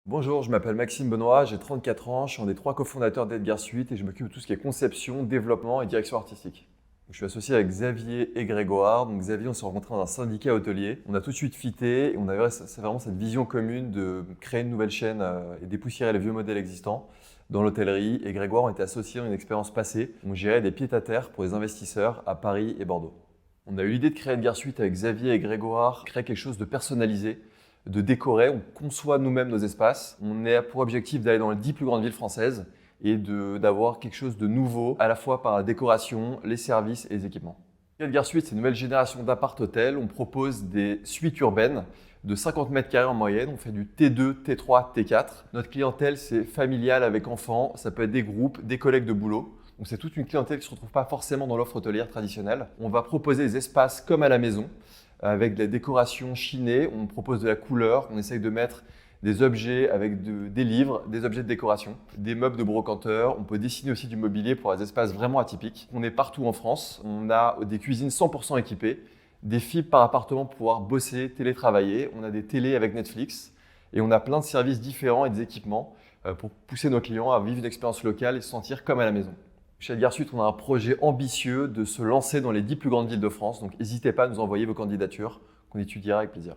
Bonjour, je m'appelle Maxime Benoît, j'ai 34 ans, je suis un des 3 cofondateurs d'Edgar Suite et je m'occupe de tout ce qui est conception, développement et direction artistique. Je suis associé avec Xavier et Grégoire. Donc Xavier, on s'est rencontrés dans un syndicat hôtelier. On a tout de suite fité et on avait c'est vraiment cette vision commune de créer une nouvelle chaîne et dépoussiérer les vieux modèles existants dans l'hôtellerie. Et Grégoire, on était associés dans une expérience passée. On gérait des pieds-à-terre pour les investisseurs à Paris et Bordeaux. On a eu l'idée de créer Edgar Suite avec Xavier et Grégoire, créer quelque chose de personnalisé, de décorer. On conçoit nous-mêmes nos espaces. On a pour objectif d'aller dans les 10 plus grandes villes françaises et d'avoir quelque chose de nouveau, à la fois par la décoration, les services et les équipements. Edgar Suite, c'est une nouvelle génération d'appart-hôtels. On propose des suites urbaines de 50 mètres carrés en moyenne. On fait du T2, T3, T4. Notre clientèle, c'est familial avec enfants. Ça peut être des groupes, des collègues de boulot. Donc c'est toute une clientèle qui ne se retrouve pas forcément dans l'offre hôtelière traditionnelle. On va proposer des espaces comme à la maison, avec de la décoration chinée. On propose de la couleur. On essaye de mettre des objets avec des livres, des objets de décoration, des meubles de brocanteur. On peut dessiner aussi du mobilier pour des espaces vraiment atypiques. On est partout en France. On a des cuisines 100% équipées, des fibres par appartement pour pouvoir bosser, télétravailler. On a des télés avec Netflix et on a plein de services différents et des équipements pour pousser nos clients à vivre une expérience locale et se sentir comme à la maison. Chez Edgar Suite, on a un projet ambitieux de se lancer dans les 10 plus grandes villes de France. Donc n'hésitez pas à nous envoyer vos candidatures qu'on étudiera avec plaisir.